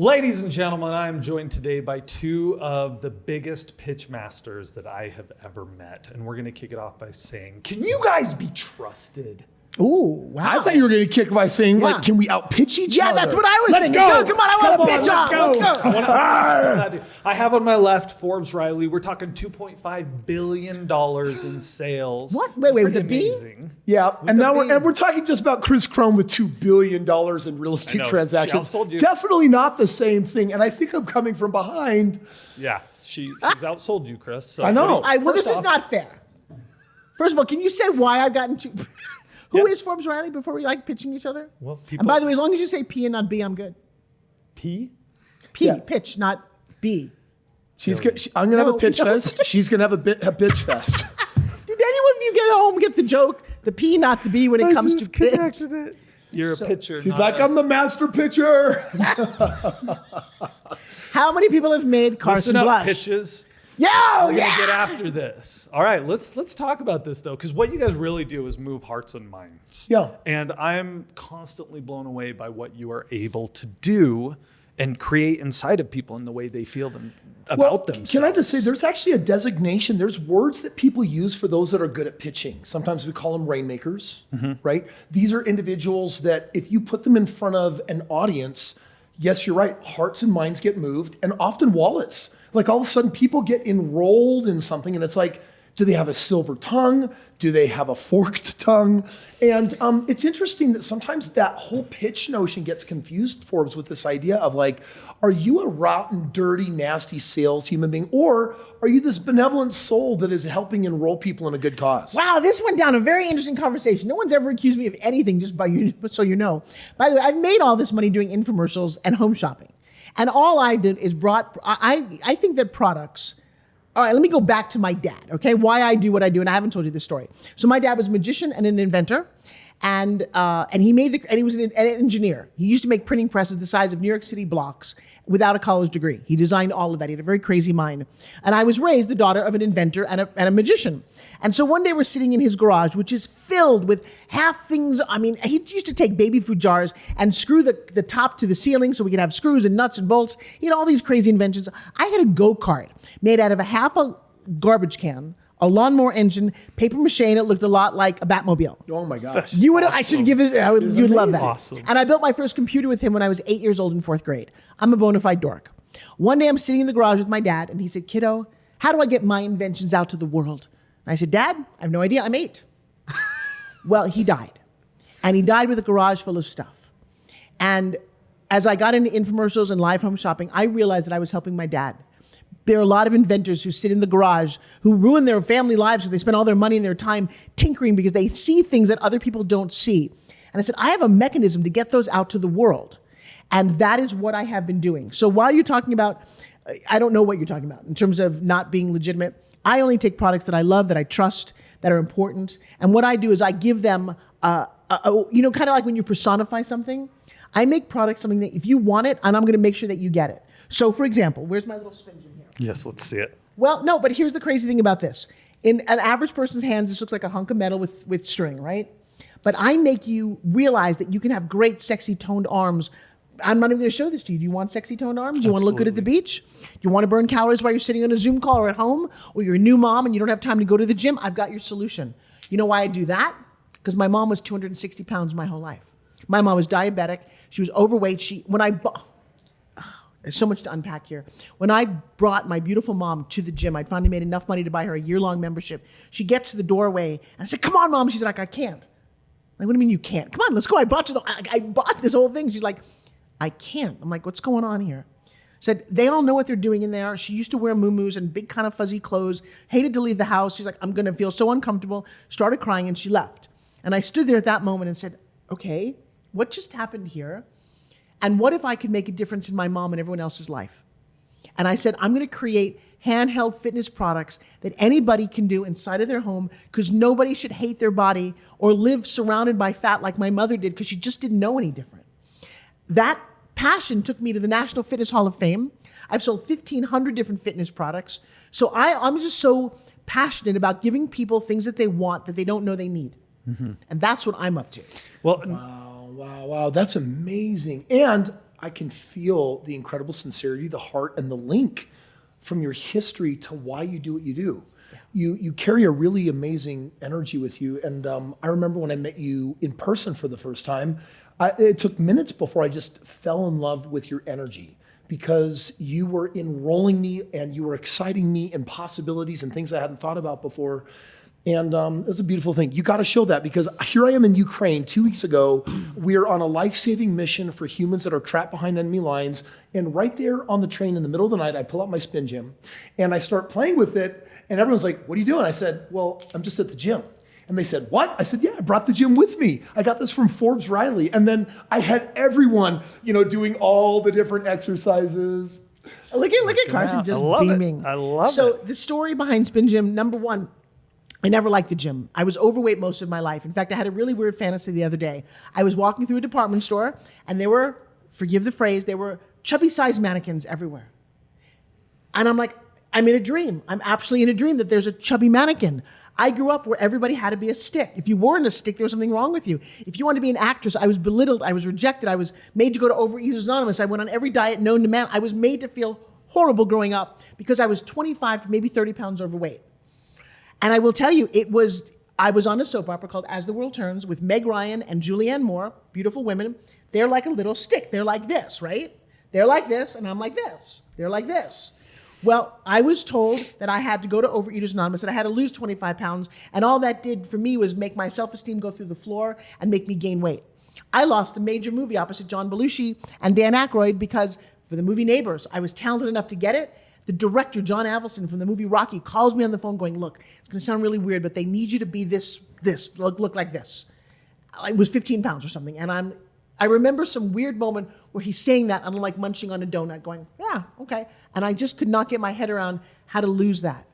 Ladies and gentlemen, I am joined today by two of the biggest pitch masters that I have ever met. And we're going to kick it off by saying, can you guys be trusted? Ooh, wow. I thought you were going to kick by saying, like, can we outpitch each other? Yeah, that's what I was thinking. Go. Come on, I want to pitch on. Let's go. I have on my left Forbes Riley. We're talking $2.5 billion in sales. What? Wait, with Pretty a B? amazing. Yeah, and now we're talking just about Kris Krohn with $2 billion in real estate transactions. She outsold you. Definitely not the same thing. And I think I'm coming from behind. Yeah, she's outsold you, Kris. So I know. Well, this is not fair. First of all, can you say why I've gotten two? Who is Forbes Riley before we like pitching each other? Well, and by the way, as long as you say P and not B, I'm good. P? Pitch, not B. I'm going to have a pitch fest. She's going to have a bitch fest. Did anyone of you get home get the joke? The P, not the B when it comes to pitch. It. You're a pitcher. She's like, I'm the master pitcher. How many people have made Carson blush? Pitches. We're gonna get after this. All right, let's talk about this though, because what you guys really do is move hearts and minds. Yeah. And I'm constantly blown away by what you are able to do and create inside of people in the way they feel about themselves. Can I just say, there's actually a designation. There's words that people use for those that are good at pitching. Sometimes we call them rainmakers, right? These are individuals that if you put them in front of an audience, yes, you're right, hearts and minds get moved, and often wallets. Like all of a sudden people get enrolled in something and it's like, do they have a silver tongue? Do they have a forked tongue? And it's interesting that sometimes that whole pitch notion gets confused, Forbes, with this idea of like, are you a rotten, dirty, nasty sales human being? Or are you this benevolent soul that is helping enroll people in a good cause? Wow, this went down a very interesting conversation. No one's ever accused me of anything, just by you, so you know. By the way, I've made all this money doing infomercials and home shopping. And all I did is I think that products, all right, let me go back to my dad, okay? Why I do what I do, and I haven't told you this story. So my dad was a magician and an inventor, and he was an engineer. He used to make printing presses the size of New York City blocks without a college degree. He designed all of that. He had a very crazy mind. And I was raised the daughter of an inventor and a magician. And so one day we're sitting in his garage, which is filled with half things. I mean, he used to take baby food jars and screw the top to the ceiling so we could have screws and nuts and bolts. He had all these crazy inventions. I had a go-kart made out of half a garbage can, a lawnmower engine, paper mache, and it looked a lot like a Batmobile. Oh my gosh. You would. Awesome. I should give it. You'd love that. Awesome. And I built my first computer with him when I was 8 years old in 4th grade. I'm a bona fide dork. One day I'm sitting in the garage with my dad, and he said, "Kiddo, how do I get my inventions out to the world?" And I said, "Dad, I have no idea. I'm 8." Well, he died, and he died with a garage full of stuff. And as I got into infomercials and live home shopping, I realized that I was helping my dad. There are a lot of inventors who sit in the garage who ruin their family lives because they spend all their money and their time tinkering because they see things that other people don't see. And I said, I have a mechanism to get those out to the world. And that is what I have been doing. So while you're talking about, I don't know what you're talking about in terms of not being legitimate. I only take products that I love, that I trust, that are important. And what I do is I give them, kind of like when you personify something, I make products something that if you want it, and I'm going to make sure that you get it. So for example, where's my little spin here? Yes, let's see it. Well, no, but here's the crazy thing about this. In an average person's hands, this looks like a hunk of metal with string, right? But I make you realize that you can have great, sexy, toned arms. I'm not even going to show this to you. Do you want sexy, toned arms? Do you want to look good at the beach? Do you want to burn calories while you're sitting on a Zoom call or at home? Or you're a new mom and you don't have time to go to the gym? I've got your solution. You know why I do that? Because my mom was 260 pounds my whole life. My mom was diabetic. She was overweight. There's so much to unpack here. When I brought my beautiful mom to the gym, I'd finally made enough money to buy her a year-long membership. She gets to the doorway, and I said, "Come on, Mom." She's like, "I can't." I'm like, "What do you mean you can't? Come on, let's go. I bought this whole thing." She's like, "I can't." I'm like, "What's going on here?" She said, "They all know what they're doing in there." She used to wear muumuus and big kind of fuzzy clothes, hated to leave the house. She's like, "I'm going to feel so uncomfortable." Started crying, and she left. And I stood there at that moment and said, "Okay, what just happened here? And what if I could make a difference in my mom and everyone else's life?" And I said, I'm going to create handheld fitness products that anybody can do inside of their home because nobody should hate their body or live surrounded by fat like my mother did because she just didn't know any different. That passion took me to the National Fitness Hall of Fame. I've sold 1,500 different fitness products. So I'm just so passionate about giving people things that they want that they don't know they need. Mm-hmm. And that's what I'm up to. Well, Wow, that's amazing. And I can feel the incredible sincerity, the heart, and the link from your history to why you do what you do. You carry a really amazing energy with you. And I remember when I met you in person for the first time, it took minutes before I just fell in love with your energy, because you were enrolling me and you were exciting me in possibilities and things I hadn't thought about before. And it was a beautiful thing. You got to show that, because here I am in Ukraine 2 weeks ago. We're on a life-saving mission for humans that are trapped behind enemy lines. And right there on the train in the middle of the night, I pull out my spin gym and I start playing with it. And everyone's like, "What are you doing?" I said, "Well, I'm just at the gym." And they said, "What?" I said, "Yeah, I brought the gym with me. I got this from Forbes Riley." And then I had everyone, doing all the different exercises. Look at Carson just beaming. I love it. So the story behind Spin Gym, number one, I never liked the gym. I was overweight most of my life. In fact, I had a really weird fantasy the other day. I was walking through a department store, and there were, forgive the phrase, there were chubby-sized mannequins everywhere. And I'm like, I'm in a dream. I'm absolutely in a dream that there's a chubby mannequin. I grew up where everybody had to be a stick. If you weren't a stick, there was something wrong with you. If you wanted to be an actress, I was belittled. I was rejected. I was made to go to Overeaters Anonymous. I went on every diet known to man. I was made to feel horrible growing up because I was 25 to maybe 30 pounds overweight. And I will tell you, I was on a soap opera called As the World Turns with Meg Ryan and Julianne Moore, beautiful women. They're like a little stick. They're like this, right? They're like this, and I'm like this. They're like this. Well, I was told that I had to go to Overeaters Anonymous, that I had to lose 25 pounds, and all that did for me was make my self-esteem go through the floor and make me gain weight. I lost a major movie opposite John Belushi and Dan Aykroyd because for the movie Neighbors, I was talented enough to get it. The director, John Avildsen from the movie Rocky, calls me on the phone going, "Look, it's going to sound really weird, but they need you to be this, look like this." I was 15 pounds or something, and I remember some weird moment where he's saying that, and I'm like munching on a donut going, "Yeah, okay." And I just could not get my head around how to lose that.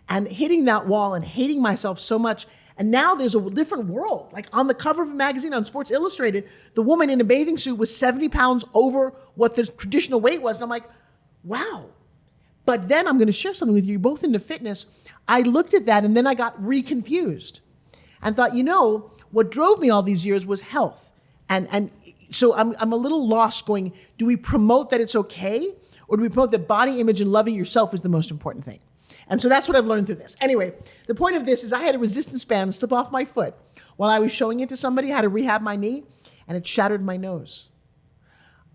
And hitting that wall and hating myself so much. And now there's a different world. Like on the cover of a magazine on Sports Illustrated, the woman in a bathing suit was 70 pounds over what the traditional weight was. And I'm like, wow. But then I'm going to share something with you. You're both into fitness. I looked at that and then I got reconfused and thought, what drove me all these years was health. And so I'm a little lost going, do we promote that it's okay? Or do we promote that body image and loving yourself is the most important thing? And so that's what I've learned through this. Anyway, the point of this is I had a resistance band slip off my foot while I was showing it to somebody how to rehab my knee, and it shattered my nose.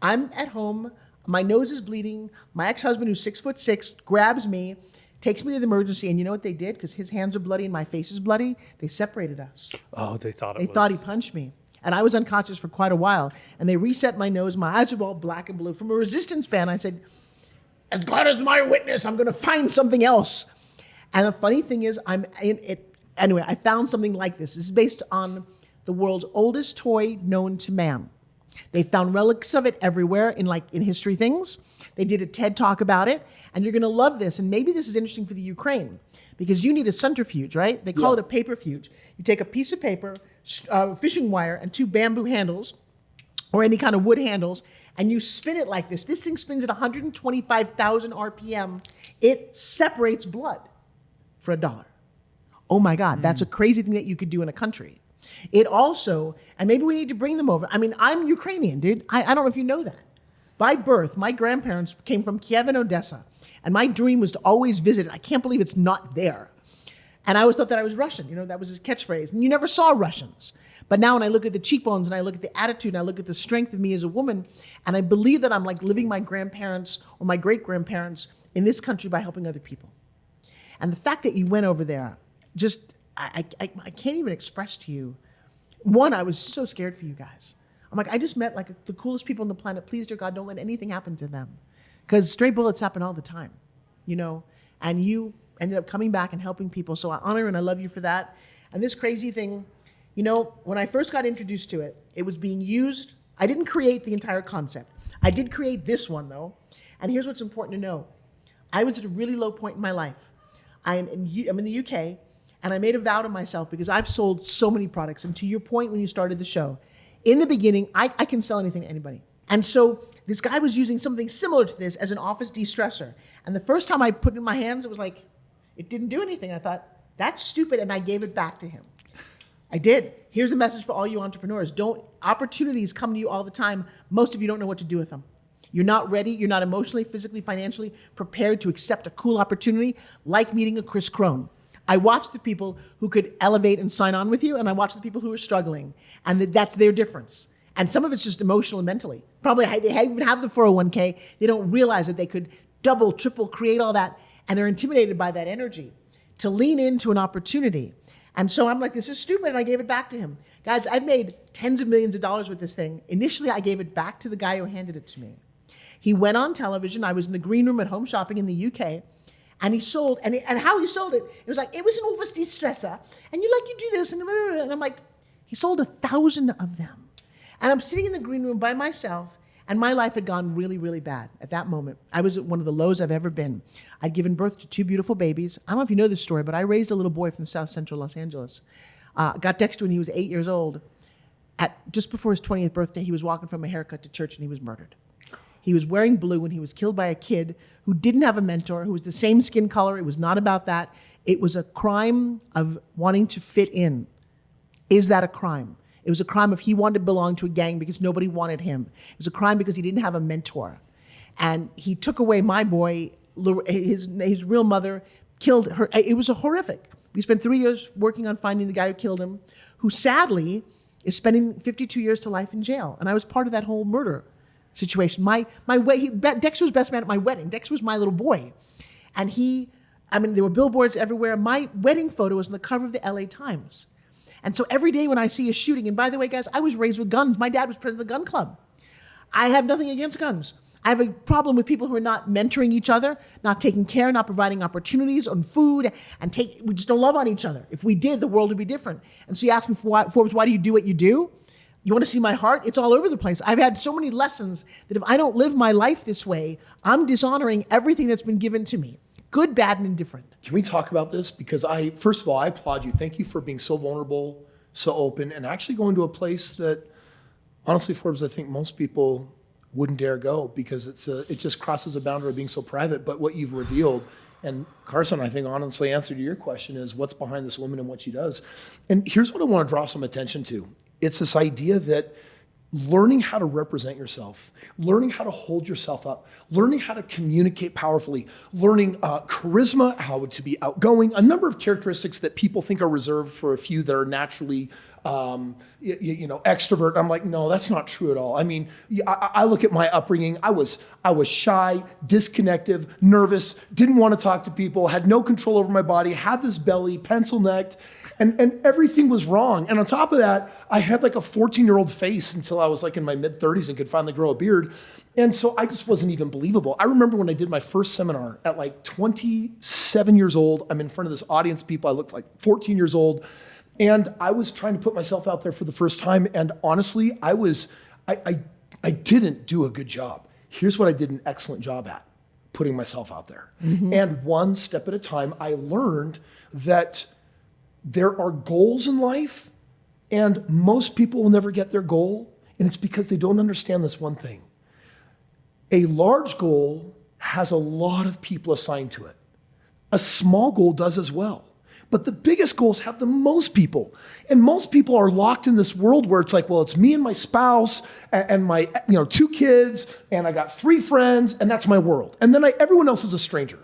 I'm at home, my nose is bleeding, my ex-husband who's 6'6" grabs me, takes me to the emergency, and you know what they did? Because his hands are bloody and my face is bloody, they separated us. Oh, they thought he punched me. And I was unconscious for quite a while. And they reset my nose. My eyes were all black and blue. From a resistance band, I said, "As God is my witness, I'm going to find something else." And the funny thing is, I'm in it. Anyway, I found something like this. This is based on the world's oldest toy known to man. They found relics of it everywhere in history things. They did a TED Talk about it. And you're going to love this. And maybe this is interesting for the Ukraine because you need a centrifuge, right? They call it a paperfuge. You take a piece of paper, fishing wire, and 2 bamboo handles or any kind of wood handles, and you spin it like this. This thing spins at 125,000 RPM. It separates blood for $1. Oh my God, that's a crazy thing that you could do in a country. It also, and maybe we need to bring them over. I mean, I'm Ukrainian, dude. I don't know if you know that. By birth, my grandparents came from Kiev and Odessa, and my dream was to always visit it. I can't believe it's not there. And I always thought that I was Russian. That was his catchphrase. And you never saw Russians. But now when I look at the cheekbones and I look at the attitude and I look at the strength of me as a woman, and I believe that I'm like living my grandparents or my great-grandparents in this country by helping other people. And the fact that you went over there, just, I can't even express to you. One, I was so scared for you guys. I'm like, I just met like the coolest people on the planet. Please, dear God, don't let anything happen to them. Because stray bullets happen all the time, and you ended up coming back and helping people. So I honor and I love you for that. And this crazy thing, when I first got introduced to it, it was being used. I didn't create the entire concept. I did create this one though. And here's what's important to know. I was at a really low point in my life. I'm in the UK, and I made a vow to myself because I've sold so many products. And to your point when you started the show, in the beginning, I can sell anything to anybody. And so this guy was using something similar to this as an office de-stressor. And the first time I put it in my hands, it was like, it didn't do anything. I thought, that's stupid, and I gave it back to him. I did. Here's the message for all you entrepreneurs. Opportunities come to you all the time. Most of you don't know what to do with them. You're not ready. You're not emotionally, physically, financially prepared to accept a cool opportunity like meeting a Kris Krohn. I watch the people who could elevate and sign on with you, and I watch the people who are struggling, and that's their difference. And some of it's just emotional and mentally. Probably they even have the 401k. They don't realize that they could double, triple, create all that, and they're intimidated by that energy to lean into an opportunity. And so I'm like, this is stupid, and I gave it back to him. Guys, I've made tens of millions of dollars with this thing. Initially, I gave it back to the guy who handed it to me. He went on television. I was in the green room at Home Shopping in the UK, and he sold, and how he sold it, it was like, it was an office de-stressor, and you do this, and I'm like, he sold 1,000 of them. And I'm sitting in the green room by myself, and my life had gone really, really bad at that moment. I was at one of the lows I've ever been. I'd given birth to 2 beautiful babies. I don't know if you know this story, but I raised a little boy from South Central Los Angeles. Got Dexter when he was 8 years old. Just before his 20th birthday, he was walking from a haircut to church, and he was murdered. He was wearing blue, and he was killed by a kid who didn't have a mentor, who was the same skin color. It was not about that. It was a crime of wanting to fit in. Is that a crime? It was a crime if he wanted to belong to a gang because nobody wanted him. It was a crime because he didn't have a mentor. And he took away my boy, his real mother, killed her. It was horrific. We spent 3 years working on finding the guy who killed him, who sadly is spending 52 years to life in jail. And I was part of that whole murder situation. Dexter was best man at my wedding. Dexter was my little boy. And there were billboards everywhere. My wedding photo was on the cover of the LA Times. And so every day when I see a shooting, and by the way, guys, I was raised with guns. My dad was president of the gun club. I have nothing against guns. I have a problem with people who are not mentoring each other, not taking care, not providing opportunities on food, and we just don't love on each other. If we did, the world would be different. And so you ask me, Forbes, why do you do what you do? You want to see my heart? It's all over the place. I've had so many lessons that if I don't live my life this way, I'm dishonoring everything that's been given to me. Good, bad, and indifferent. Can we talk about this? Because first of all, I applaud you. Thank you for being so vulnerable, so open, and actually going to a place that, honestly, Forbes, I think most people wouldn't dare go because it just crosses a boundary of being so private. But what you've revealed, and Carson, I think, honestly, answer to your question is what's behind this woman and what she does. And here's what I want to draw some attention to. It's this idea that learning how to represent yourself, learning how to hold yourself up, learning how to communicate powerfully, learning charisma, how to be outgoing, a number of characteristics that people think are reserved for a few that are naturally extrovert. I'm like, no, that's not true at all. I mean, I look at my upbringing. I was shy, disconnected, nervous, didn't want to talk to people, had no control over my body, had this belly, pencil necked, and everything was wrong. And on top of that, I had like a 14-year-old face until I was like in my mid-30s and could finally grow a beard. And so I just wasn't even believable. I remember when I did my first seminar at like 27 years old, I'm in front of this audience of people. I looked like 14 years old. And I was trying to put myself out there for the first time. And honestly, I didn't do a good job. Here's what I did an excellent job at, putting myself out there. Mm-hmm. And one step at a time, I learned that there are goals in life, and most people will never get their goal. And it's because they don't understand this one thing. A large goal has a lot of people assigned to it. A small goal does as well. But the biggest goals have the most people. And most people are locked in this world where it's like, well, it's me and my spouse and my 2 kids, and I got 3 friends, and that's my world. And then everyone else is a stranger.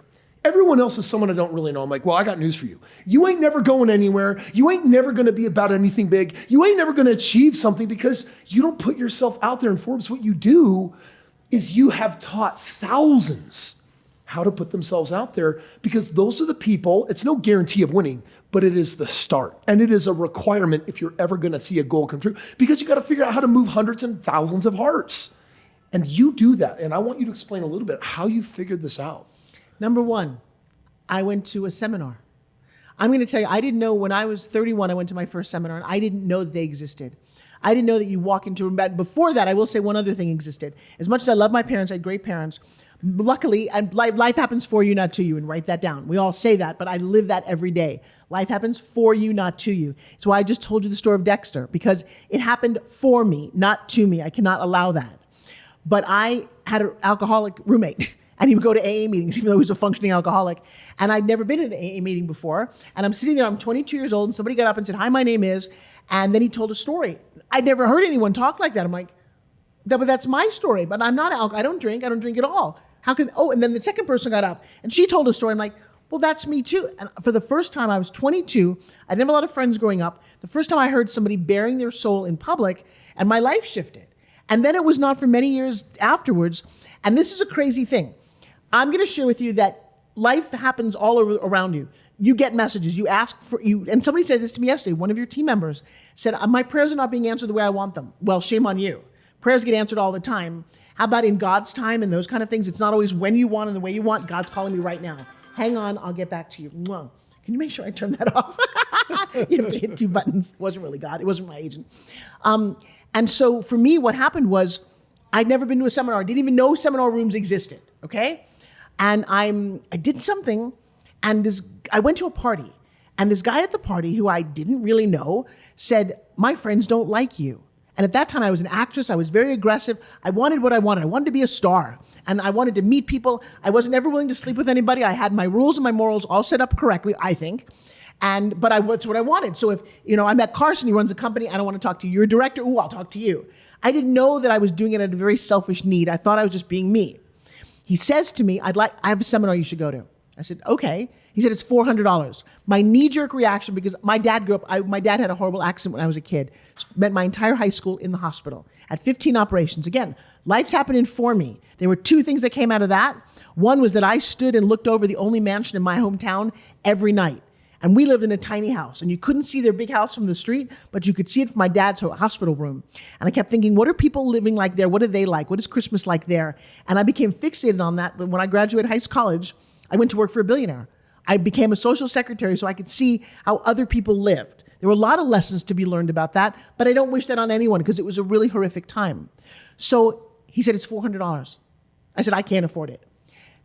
Everyone else is someone I don't really know. I'm like, well, I got news for you. You ain't never going anywhere. You ain't never going to be about anything big. You ain't never going to achieve something because you don't put yourself out there. In Forbes, what you do is you have taught thousands how to put themselves out there, because those are the people. It's no guarantee of winning, but it is the start. And it is a requirement if you're ever going to see a goal come true, because you got to figure out how to move hundreds and thousands of hearts. And you do that. And I want you to explain a little bit how you figured this out. Number one, I went to a seminar. I'm going to tell you, I didn't know when I was 31, I went to my first seminar, and I didn't know that they existed. I didn't know that you walk into a room. But before that, I will say one other thing existed. As much as I love my parents, I had great parents. Luckily, and life happens for you, not to you, and write that down. We all say that, but I live that every day. Life happens for you, not to you. It's why I just told you the story of Dexter, because it happened for me, not to me. I cannot allow that. But I had an alcoholic roommate, and he would go to AA meetings, even though he was a functioning alcoholic. And I'd never been in an AA meeting before. And I'm sitting there, I'm 22 years old, and somebody got up and said, "Hi, my name is," and then he told a story. I'd never heard anyone talk like that. I'm like, But that's my story. But I'm not I don't drink. I don't drink at all. How can, and then the second person got up and she told a story. I'm like, well, that's me too. And for the first time, I was 22. I didn't have a lot of friends growing up. The first time I heard somebody bearing their soul in public, and my life shifted. And then it was not for many years afterwards. And this is a crazy thing. I'm going to share with you that life happens all over around you. You get messages, you ask for you, and somebody said this to me yesterday. One of your team members said, my prayers are not being answered the way I want them. Well, shame on you. Prayers get answered all the time. How about in God's time and those kind of things? It's not always when you want and the way you want. God's calling me right now. Hang on, I'll get back to you. Mwah. Can you make sure I turn that off? You have to hit 2 buttons. It wasn't really God. It wasn't my agent. And so for me, what happened was I'd never been to a seminar. I didn't even know seminar rooms existed, okay? And I did something, and I went to a party, and this guy at the party who I didn't really know said, my friends don't like you. And at that time, I was an actress. I was very aggressive. I wanted what I wanted. I wanted to be a star. And I wanted to meet people. I wasn't ever willing to sleep with anybody. I had my rules and my morals all set up correctly, I think. But that's what I wanted. So if, I met Carson, he runs a company. I don't want to talk to you. You're a director. Ooh, I'll talk to you. I didn't know that I was doing it out of a very selfish need. I thought I was just being me. He says to me, I have a seminar you should go to. I said, okay. He said, it's $400. My knee-jerk reaction, because my dad grew up, my dad had a horrible accident when I was a kid. Spent my entire high school in the hospital. Had 15 operations. Again, life's happening for me. There were 2 things that came out of that. One was that I stood and looked over the only mansion in my hometown every night. And we lived in a tiny house. And you couldn't see their big house from the street, but you could see it from my dad's hospital room. And I kept thinking, what are people living like there? What are they like? What is Christmas like there? And I became fixated on that. When I graduated college, I went to work for a billionaire. I became a social secretary so I could see how other people lived. There were a lot of lessons to be learned about that, but I don't wish that on anyone because it was a really horrific time. So he said, it's $400. I said, I can't afford it.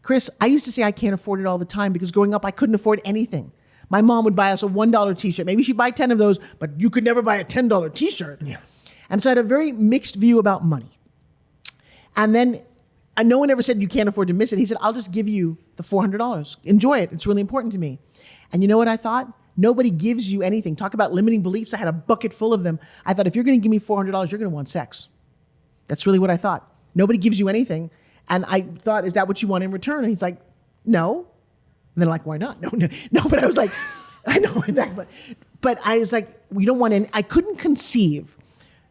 Kris, I used to say I can't afford it all the time because growing up, I couldn't afford anything. My mom would buy us a $1 t-shirt. Maybe she'd buy 10 of those, but you could never buy a $10 t-shirt. Yeah. And so I had a very mixed view about money. And then no one ever said you can't afford to miss it. He said, I'll just give you the $400. Enjoy it. It's really important to me. And you know what I thought? Nobody gives you anything. Talk about limiting beliefs. I had a bucket full of them. I thought, if you're going to give me $400, you're going to want sex. That's really what I thought. Nobody gives you anything. And I thought, is that what you want in return? And he's like, no. And they're like, why not? No. But I was like, I know that. But I was like, we don't want any. I couldn't conceive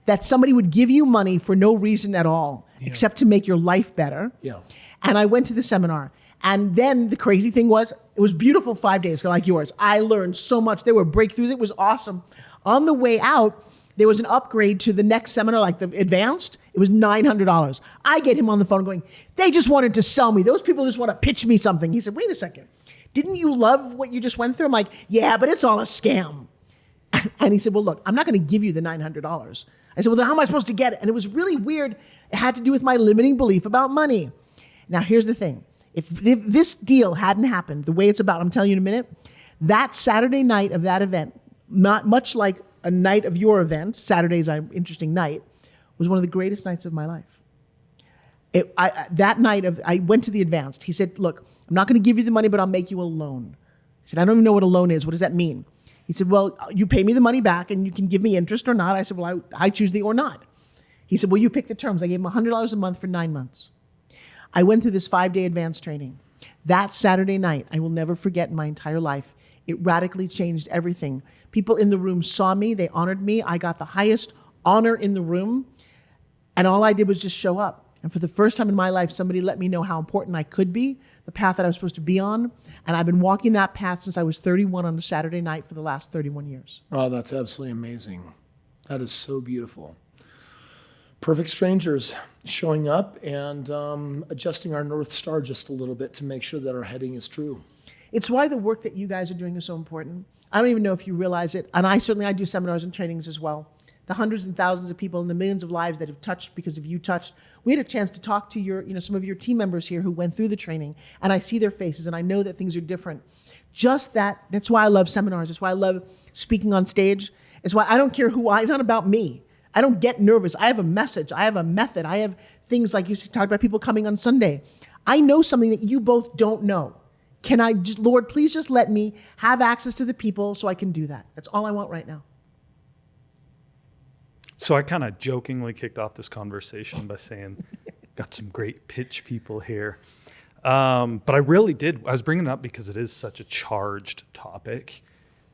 that somebody would give you money for no reason at all, except to make your life better. Yeah. And I went to the seminar. And then the crazy thing was, it was beautiful 5 days, like yours. I learned so much. There were breakthroughs. It was awesome. On the way out, there was an upgrade to the next seminar, like the advanced. It was $900. I get him on the phone going, they just wanted to sell me. Those people just want to pitch me something. He said, wait a second. Didn't you love what you just went through? I'm like, yeah, but it's all a scam. And he said, well, look, I'm not going to give you the $900. I said, well, then how am I supposed to get it? And it was really weird. It had to do with my limiting belief about money. Now, here's the thing. If this deal hadn't happened the way it's about, I'm telling you in a minute, that Saturday night of that event, not much like a night of your event, Saturday's an interesting night, was one of the greatest nights of my life. That night, I went to the advanced. He said, look, I'm not going to give you the money, but I'll make you a loan. I said, I don't even know what a loan is. What does that mean? He said, well, you pay me the money back and you can give me interest or not. I said, well, I choose the or not. He said, well, you pick the terms. I gave him $100 a month for 9 months. I went through this 5-day advanced training. That Saturday night, I will never forget in my entire life. It radically changed everything. People in the room saw me. They honored me. I got the highest honor in the room. And all I did was just show up. And for the first time in my life, somebody let me know how important I could be, the path that I was supposed to be on. And I've been walking that path since I was 31 on a Saturday night for the last 31 years. Oh, that's absolutely amazing. That is so beautiful. Perfect strangers showing up and adjusting our North Star just a little bit to make sure that our heading is true. It's why the work that you guys are doing is so important. I don't even know if you realize it. And I do seminars and trainings as well. The hundreds and thousands of people and the millions of lives that have touched because of you touched. We had a chance to talk to some of your team members here who went through the training, and I see their faces and I know that things are different. That's why I love seminars. That's why I love speaking on stage. It's why I don't care it's not about me. I don't get nervous. I have a message. I have a method. I have things like you talked about people coming on Sunday. I know something that you both don't know. Lord, please just let me have access to the people so I can do that. That's all I want right now. So I kind of jokingly kicked off this conversation by saying, got some great pitch people here. But I really did. I was bringing it up because it is such a charged topic,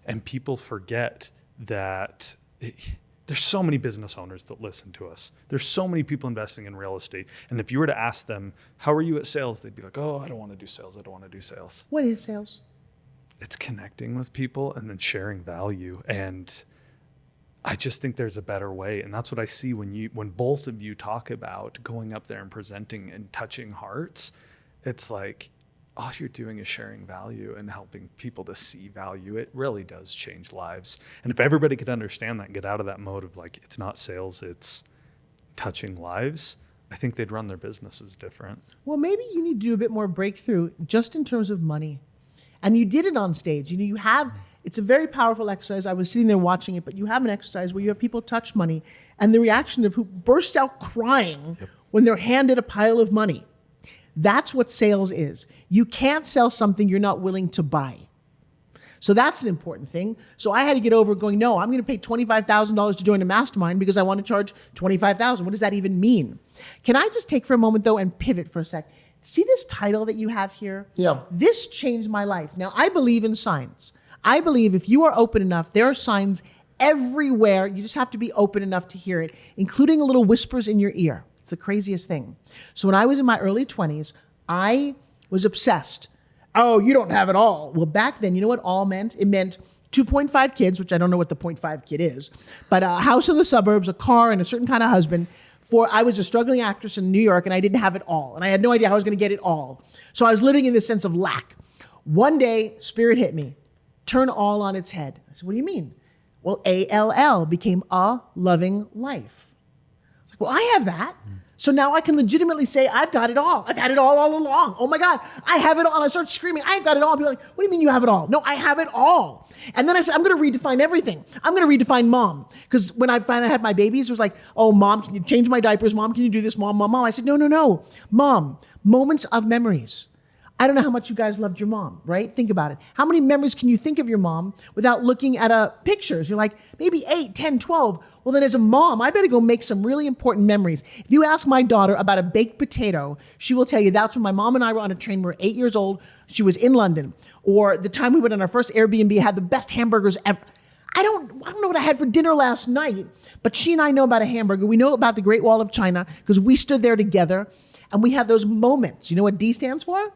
and people forget that there's so many business owners that listen to us. There's so many people investing in real estate. And if you were to ask them, how are you at sales? They'd be like, oh, I don't want to do sales. I don't want to do sales. What is sales? It's connecting with people and then sharing value. And I just think there's a better way. And that's what I see when both of you talk about going up there and presenting and touching hearts. It's like, all you're doing is sharing value and helping people to see value. It really does change lives. And if everybody could understand that and get out of that mode of like, it's not sales, it's touching lives, I think they'd run their businesses different. Well, maybe you need to do a bit more breakthrough just in terms of money. And you did it on stage. It's a very powerful exercise. I was sitting there watching it, but you have an exercise where you have people touch money and the reaction of who burst out crying when they're handed a pile of money. That's what sales is. You can't sell something you're not willing to buy. So that's an important thing. So I had to get over going, no, I'm going to pay $25,000 to join a mastermind because I want to charge $25,000. What does that even mean? Can I just take for a moment, though, and pivot for a sec? See this title that you have here? Yeah. This changed my life. Now, I believe in signs. I believe if you are open enough, there are signs everywhere. You just have to be open enough to hear it, including little whispers in your ear. It's the craziest thing. So when I was in my early 20s, I was obsessed. Oh, you don't have it all. Well, back then, you know what all meant? It meant 2.5 kids, which I don't know what the 0.5 kid is, but a house in the suburbs, a car, and a certain kind of husband. I was a struggling actress in New York, and I didn't have it all. And I had no idea how I was going to get it all. So I was living in this sense of lack. One day, Spirit hit me. Turn all on its head. I said, what do you mean? Well, ALL became a loving life. Well, I have that. So now I can legitimately say, I've got it all. I've had it all along. Oh my God, I have it all. And I start screaming, I've got it all. People are like, what do you mean you have it all? No, I have it all. And then I said, I'm going to redefine everything. I'm going to redefine mom. Because when I finally had my babies, it was like, oh, mom, can you change my diapers? Mom, can you do this? Mom. I said, no. Mom, moments of memories. I don't know how much you guys loved your mom, right? Think about it. How many memories can you think of your mom without looking at pictures? You're like, maybe 8, 10, 12. Well, then as a mom, I better go make some really important memories. If you ask my daughter about a baked potato, she will tell you that's when my mom and I were on a train. We were 8 years old. She was in London. Or the time we went on our first Airbnb, had the best hamburgers ever. I don't know what I had for dinner last night, but she and I know about a hamburger. We know about the Great Wall of China because we stood there together and we had those moments. You know what D stands for?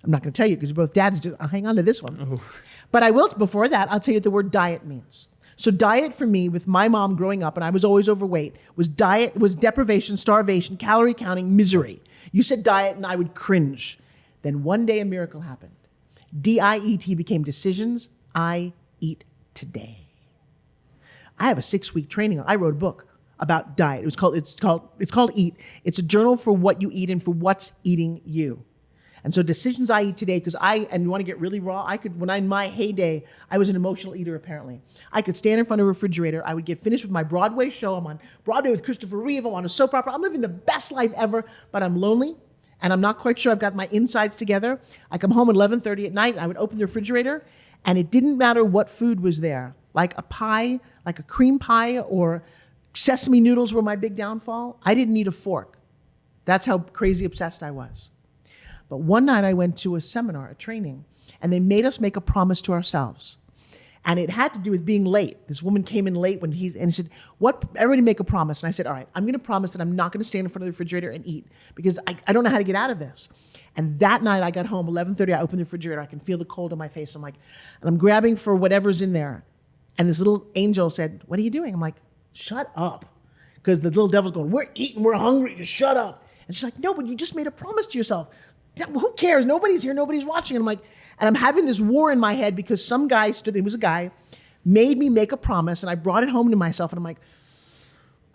I'm not going to tell you because you're both dads. I'll hang on to this one. Oh. But I will, before that, I'll tell you what the word diet means. So diet for me, with my mom growing up, and I was always overweight, was deprivation, starvation, calorie counting, misery. You said diet and I would cringe. Then one day a miracle happened. DIET became decisions I eat today. I have a 6-week training. I wrote a book about diet. It's called Eat. It's a journal for what you eat and for what's eating you. And so decisions I eat today, and you want to get really raw, in my heyday, I was an emotional eater apparently. I could stand in front of a refrigerator, I would get finished with my Broadway show, I'm on Broadway with Christopher Reeve, I'm on a soap opera, I'm living the best life ever, but I'm lonely, and I'm not quite sure I've got my insides together. I come home at 11:30 at night, I would open the refrigerator, and it didn't matter what food was there, like a pie, like a cream pie, or sesame noodles were my big downfall. I didn't need a fork. That's how crazy obsessed I was. But one night I went to a seminar, a training, and they made us make a promise to ourselves. And it had to do with being late. This woman came in late and he said, everybody make a promise. And I said, all right, I'm going to promise that I'm not going to stand in front of the refrigerator and eat because I don't know how to get out of this. And that night I got home, 11:30, I opened the refrigerator. I can feel the cold on my face. And I'm grabbing for whatever's in there. And this little angel said, what are you doing? I'm like, shut up. Because the little devil's going, we're eating, we're hungry, just shut up. And she's like, no, but you just made a promise to yourself. Who cares? Nobody's here. Nobody's watching. And I'm having this war in my head because some guy made me make a promise, and I brought it home to myself, and I'm like,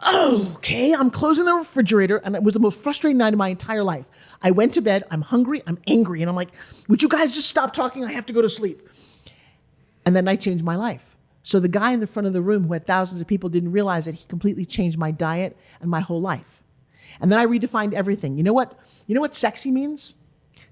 oh, okay. I'm closing the refrigerator, and it was the most frustrating night of my entire life. I went to bed. I'm hungry. I'm angry, and I'm like, would you guys just stop talking? I have to go to sleep. And that night changed my life. So the guy in the front of the room who had thousands of people didn't realize that he completely changed my diet and my whole life. And then I redefined everything. You know what sexy means?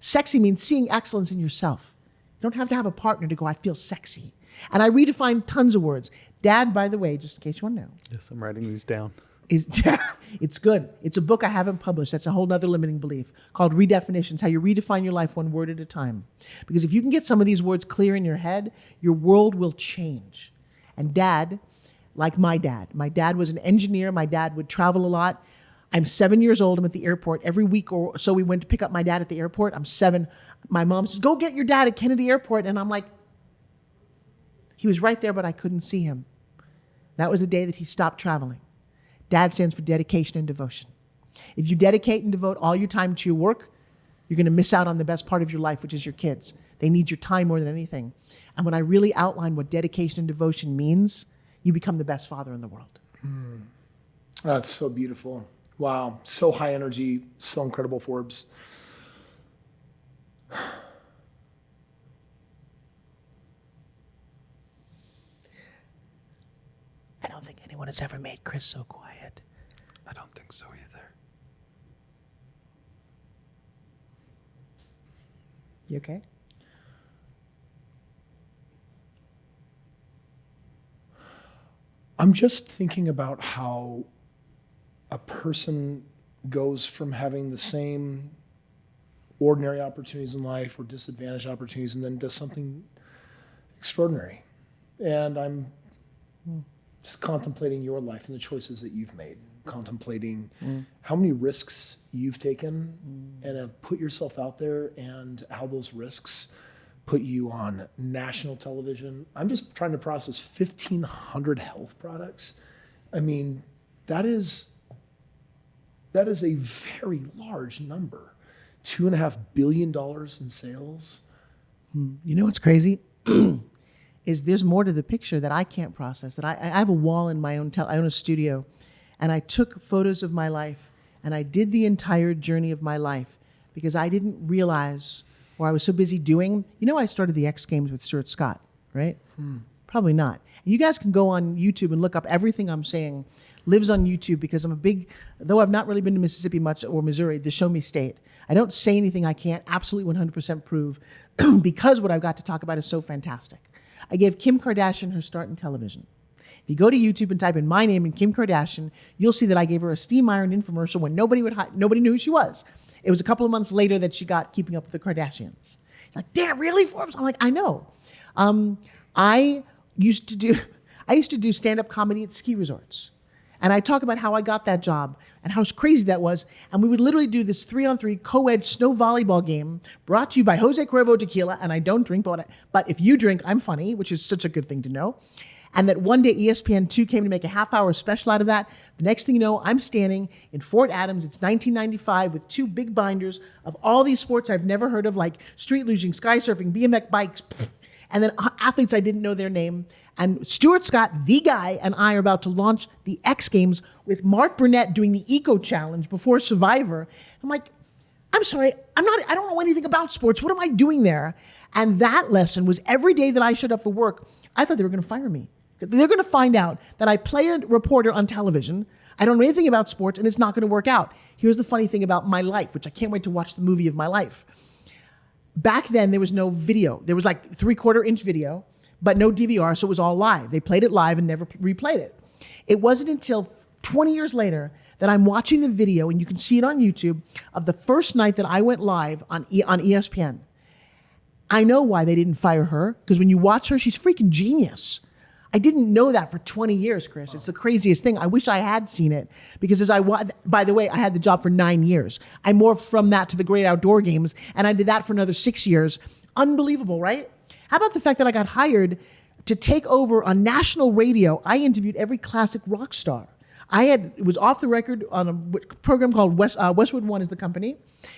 Sexy means seeing excellence in yourself. You don't have to have a partner to go, I feel sexy. And I redefined tons of words. Dad, by the way, just in case you want to know. Yes, I'm writing these down. It's good. It's a book I haven't published. That's a whole nother limiting belief called Redefinitions, how you redefine your life one word at a time. Because if you can get some of these words clear in your head, your world will change. And Dad, like my dad was an engineer. My dad would travel a lot. I'm 7 years old. I'm at the airport. Every week or so we went to pick up my dad at the airport. I'm 7. My mom says, go get your dad at Kennedy Airport. And I'm like, he was right there, but I couldn't see him. That was the day that he stopped traveling. Dad stands for dedication and devotion. If you dedicate and devote all your time to your work, you're going to miss out on the best part of your life, which is your kids. They need your time more than anything. And when I really outline what dedication and devotion means, you become the best father in the world. That's so beautiful. Wow. So high energy, so incredible, Forbes. I don't think anyone has ever made Kris so quiet. I don't think so either. You okay? I'm just thinking about how a person goes from having the same ordinary opportunities in life or disadvantaged opportunities and then does something extraordinary. And I'm just contemplating your life and the choices that you've made, contemplating how many risks you've taken and have put yourself out there and how those risks put you on national television. I'm just trying to process 1,500 health products. I mean, that is a very large number. $2.5 billion in sales. You know what's crazy? Is there's more to the picture that I can't process. That I have a wall in my own, I own a studio, and I took photos of my life, and I did the entire journey of my life because I didn't realize, or I was so busy doing, I started the X Games with Stuart Scott, right? Probably not. And you guys can go on YouTube and look up everything I'm saying lives on YouTube because I'm though I've not really been to Mississippi much or Missouri, the show me state. I don't say anything I can't absolutely 100% prove because what I've got to talk about is so fantastic. I gave Kim Kardashian her start in television. If you go to YouTube and type in my name and Kim Kardashian, you'll see that I gave her a steam iron infomercial when nobody knew who she was. It was a couple of months later that she got Keeping Up with the Kardashians. Like, damn, really, Forbes? I'm like, I know. I used to do stand-up comedy at ski resorts. And I talk about how I got that job and how crazy that was. And we would literally do this 3-on-3 co-ed snow volleyball game brought to you by Jose Cuervo Tequila. And I don't drink, but if you drink, I'm funny, which is such a good thing to know. And that one day ESPN2 came to make a half-hour special out of that. The next thing you know, I'm standing in Fort Adams. It's 1995 with 2 big binders of all these sports I've never heard of, like street lugging, sky surfing, BMX bikes, and then athletes I didn't know their name. And Stuart Scott, the guy, and I are about to launch the X Games with Mark Burnett doing the Eco Challenge before Survivor. I'm like, I'm sorry, I don't know anything about sports. What am I doing there? And that lesson was every day that I showed up for work, I thought they were going to fire me. They're going to find out that I play a reporter on television. I don't know anything about sports, and it's not going to work out. Here's the funny thing about my life, which I can't wait to watch the movie of my life. Back then, there was no video. There was like 3/4-inch video, but no DVR, so it was all live. They played it live and never replayed it. It wasn't until 20 years later that I'm watching the video, and you can see it on YouTube, of the first night that I went live on ESPN. I know why they didn't fire her, because when you watch her, she's freaking genius. I didn't know that for 20 years, Kris. It's the craziest thing. I wish I had seen it because by the way, I had the job for 9 years. I morphed from that to the Great Outdoor Games, and I did that for another 6 years. Unbelievable, right? How about the fact that I got hired to take over on national radio? I interviewed every classic rock star. It was off the record on a program called Westwood One is the company.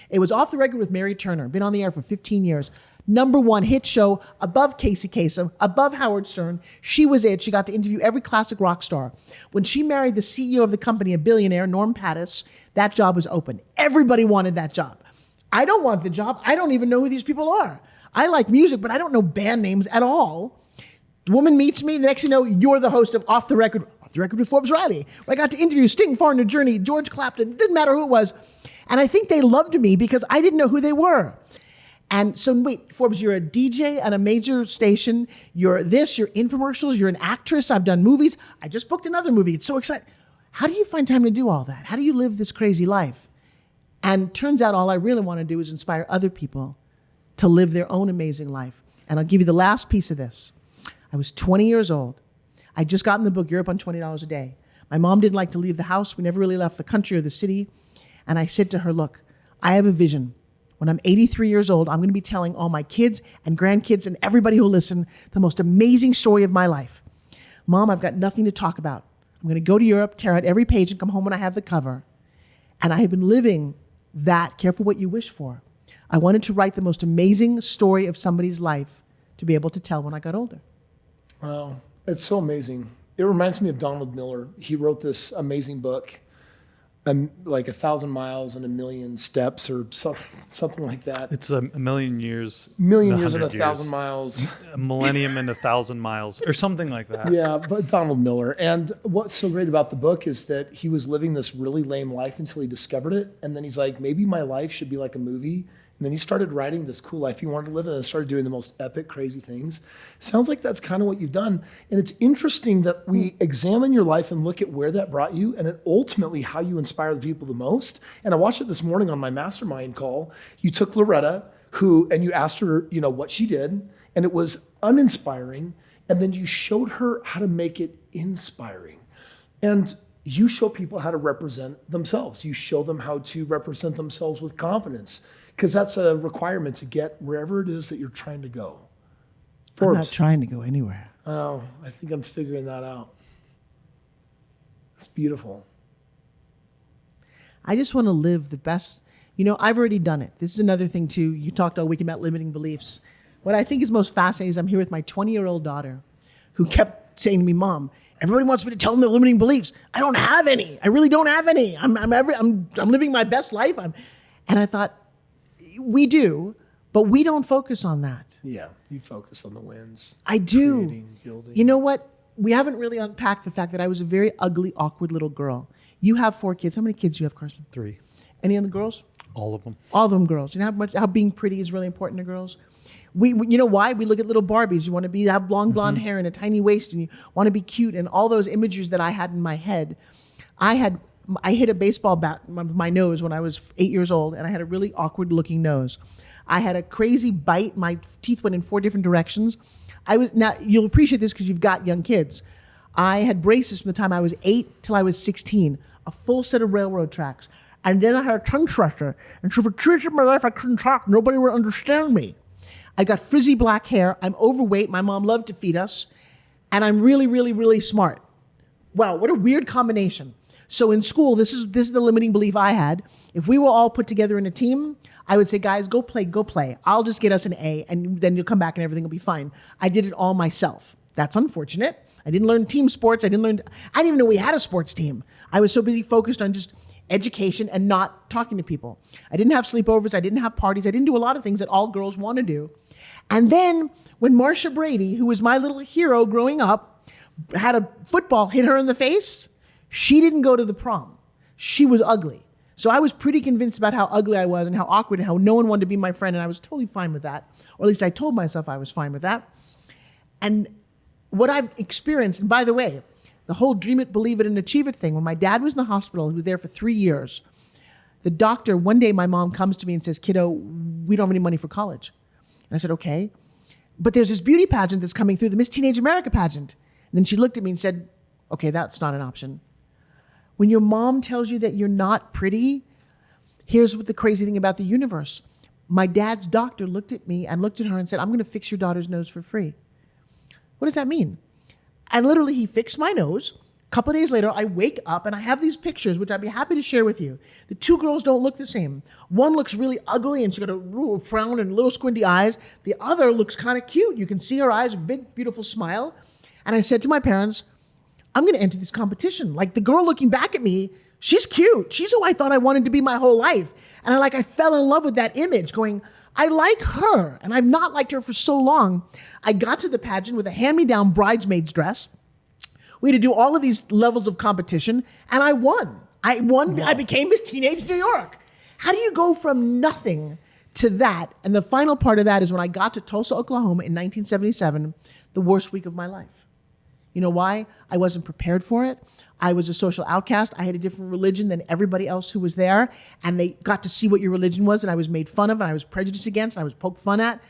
It was off the record with Mary Turner. Been on the air for 15 years. #1 hit show, above Casey Kasem, above Howard Stern. She was it. She got to interview every classic rock star. When she married the CEO of the company, a billionaire, Norm Pattis, that job was open. Everybody wanted that job. I don't want the job. I don't even know who these people are. I like music, but I don't know band names at all. The woman meets me. The next thing you know, you're the host of Off the Record with Forbes Riley, where I got to interview Sting, Foreigner, Journey, George Clapton. It didn't matter who it was. And I think they loved me because I didn't know who they were. And so, wait, Forbes, you're a DJ at a major station. You're infomercials. You're an actress. I've done movies. I just booked another movie. It's so exciting. how do you find time to do all that? How do you live this crazy life? And turns out all I really want to do is inspire other people to live their own amazing life. And I'll give you the last piece of this. I was 20 years old. I just gotten the book, Europe on $20 a Day. My mom didn't like to leave the house. We never really left the country or the city. And I said to her, look, I have a vision. When I'm 83 years old, I'm going to be telling all my kids and grandkids and everybody who will listen the most amazing story of my life. Mom, I've got nothing to talk about. I'm going to go to Europe, tear out every page, and come home when I have the cover. And I have been living that, careful what you wish for. I wanted to write the most amazing story of somebody's life to be able to tell when I got older. Wow, it's so amazing. It reminds me of Donald Miller. He wrote this amazing book, like 1,000 miles and a million steps or something like that. It's a million years. Million years and 100 1,000 miles. A millennium and 1,000 miles or something like that. Yeah, but Donald Miller. And what's so great about the book is that he was living this really lame life until he discovered it. And then he's like, maybe my life should be like a movie. And then he started writing this cool life he wanted to live and then started doing the most epic, crazy things. Sounds like that's kind of what you've done. And it's interesting that we examine your life and look at where that brought you and then ultimately how you inspire the people the most. And I watched it this morning on my mastermind call. You took Loretta, and you asked her, what she did, and it was uninspiring. And then you showed her how to make it inspiring. And you show people how to represent themselves. You show them how to represent themselves with confidence. Because that's a requirement to get wherever it is that you're trying to go. I'm not trying to go anywhere. Oh, I think I'm figuring that out. It's beautiful. I just want to live the best. I've already done it. This is another thing, too. You talked all week about limiting beliefs. What I think is most fascinating is I'm here with my 20-year-old daughter who kept saying to me, Mom, everybody wants me to tell them their limiting beliefs. I don't have any. I really don't have any. I'm living my best life. And I thought, we do, but we don't focus on that. Yeah, you focus on the wins. I do. Creating, building. You know what? We haven't really unpacked the fact that I was a very ugly, awkward little girl. You have 4 kids. How many kids do you have, Carson? 3. Any other girls? All of them. All of them girls. You know how being pretty is really important to girls? You know why? We look at little Barbies. You want to have long blonde hair and a tiny waist, and you want to be cute, and all those images that I had in my head. I hit a baseball bat with my nose when I was 8 years old, and I had a really awkward looking nose. I had a crazy bite. My teeth went in 4 different directions. Now you'll appreciate this because you've got young kids. I had braces from the time I was 8 till I was 16, a full set of railroad tracks. And then I had a tongue twister. And so for 2 years of my life, I couldn't talk. Nobody would understand me. I got frizzy black hair. I'm overweight. My mom loved to feed us. And I'm really, really, really smart. Wow, what a weird combination. So in school, this is the limiting belief I had. If we were all put together in a team, I would say, guys, go play. I'll just get us an A, and then you'll come back and everything will be fine. I did it all myself. That's unfortunate. I didn't learn team sports. I didn't even know we had a sports team. I was so busy focused on just education and not talking to people. I didn't have sleepovers. I didn't have parties. I didn't do a lot of things that all girls want to do. And then when Marcia Brady, who was my little hero growing up, had a football hit her in the face, she didn't go to the prom. She was ugly. So I was pretty convinced about how ugly I was and how awkward and how no one wanted to be my friend. And I was totally fine with that. Or at least I told myself I was fine with that. And what I've experienced, and by the way, the whole dream it, believe it, and achieve it thing, when my dad was in the hospital, he was there for 3 years. The doctor, one day my mom comes to me and says, kiddo, we don't have any money for college. And I said, okay. But there's this beauty pageant that's coming through, the Miss Teenage America pageant. And then she looked at me and said, okay, that's not an option. When your mom tells you that you're not pretty, here's what the crazy thing about the universe. My dad's doctor looked at me and looked at her and said, I'm going to fix your daughter's nose for free. What does that mean? And literally he fixed my nose. A couple of days later, I wake up and I have these pictures, which I'd be happy to share with you. The 2 girls don't look the same. One looks really ugly and she's got a little frown and little squinty eyes. The other looks kind of cute. You can see her eyes, a big, beautiful smile. And I said to my parents, I'm going to enter this competition. Like the girl looking back at me, she's cute. She's who I thought I wanted to be my whole life. And I fell in love with that image going, I like her. And I've not liked her for so long. I got to the pageant with a hand-me-down bridesmaid's dress. We had to do all of these levels of competition. And I won. Wow. I became Miss Teenage New York. How do you go from nothing to that? And the final part of that is when I got to Tulsa, Oklahoma in 1977, the worst week of my life. You know why? I wasn't prepared for it. I was a social outcast. I had a different religion than everybody else who was there. And they got to see what your religion was. And I was made fun of and I was prejudiced against and I was poked fun at.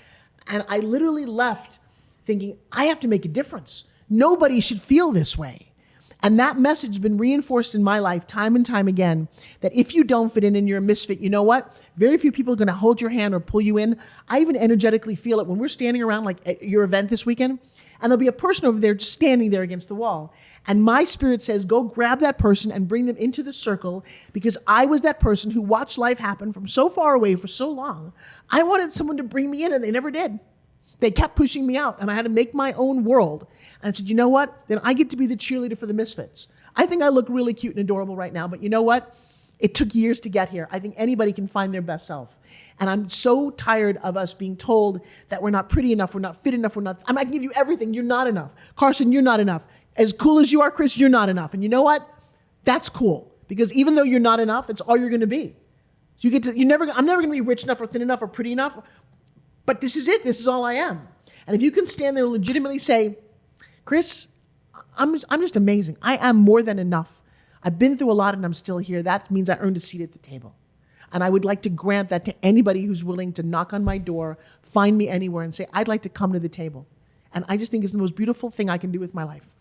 And I literally left thinking, I have to make a difference. Nobody should feel this way. And that message has been reinforced in my life time and time again, that if you don't fit in and you're a misfit, you know what? Very few people are going to hold your hand or pull you in. I even energetically feel it when we're standing around like at your event this weekend, and there'll be a person over there just standing there against the wall. And my spirit says, go grab that person and bring them into the circle, because I was that person who watched life happen from so far away for so long. I wanted someone to bring me in and they never did. They kept pushing me out and I had to make my own world. And I said, you know what? Then I get to be the cheerleader for the misfits. I think I look really cute and adorable right now, but you know what? It took years to get here. I think anybody can find their best self. And I'm so tired of us being told that we're not pretty enough, we're not fit enough, I can give you everything, you're not enough. Carson, you're not enough. As cool as you are, Kris, you're not enough. And you know what? That's cool. Because even though you're not enough, it's all you're going to be. So I'm never going to be rich enough or thin enough or pretty enough. But this is it. This is all I am. And if you can stand there and legitimately say, Kris, I'm just amazing. I am more than enough. I've been through a lot and I'm still here. That means I earned a seat at the table. And I would like to grant that to anybody who's willing to knock on my door, find me anywhere and say, I'd like to come to the table. And I just think it's the most beautiful thing I can do with my life.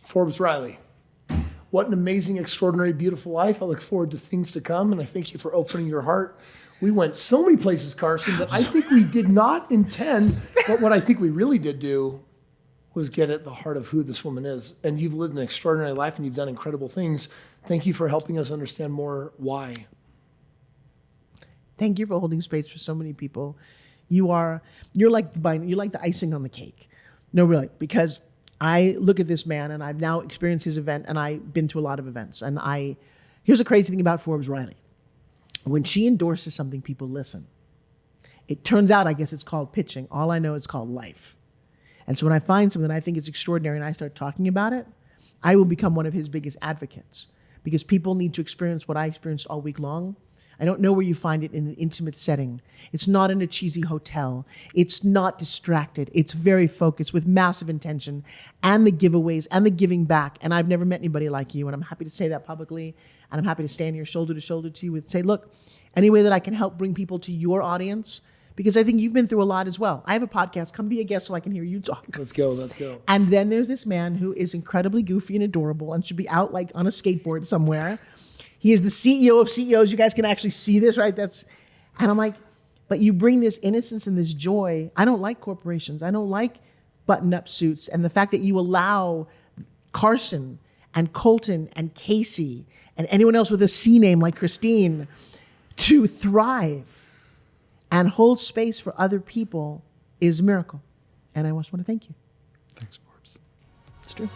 Forbes Riley, what an amazing, extraordinary, beautiful life. I look forward to things to come. And I thank you for opening your heart. We went so many places, Carson, that I think we did not intend, but what I think we really did do was get at the heart of who this woman is. And you've lived an extraordinary life and you've done incredible things. Thank you for helping us understand more why. Thank you for holding space for so many people. You're like the icing on the cake. No, really, because I look at this man and I've now experienced his event and I've been to a lot of events. And here's the crazy thing about Forbes Riley. When she endorses something, people listen. It turns out, I guess it's called pitching. All I know is called life. And so when I find something that I think is extraordinary and I start talking about it, I will become one of his biggest advocates, because people need to experience what I experienced all week long. I don't know where you find it in an intimate setting. It's not in a cheesy hotel. It's not distracted. It's very focused with massive intention and the giveaways and the giving back. And I've never met anybody like you. And I'm happy to say that publicly. And I'm happy to stand here shoulder to shoulder to you and say, look, any way that I can help bring people to your audience, because I think you've been through a lot as well. I have a podcast. Come be a guest so I can hear you talk. Let's go. And then there's this man who is incredibly goofy and adorable and should be out like on a skateboard somewhere. He is the CEO of CEOs. You guys can actually see this, right? And I'm like, but you bring this innocence and this joy. I don't like corporations. I don't like button-up suits. And the fact that you allow Carson and Colton and Casey and anyone else with a C name like Christine to thrive and hold space for other people is a miracle. And I just want to thank you. Thanks, Forbes. It's true.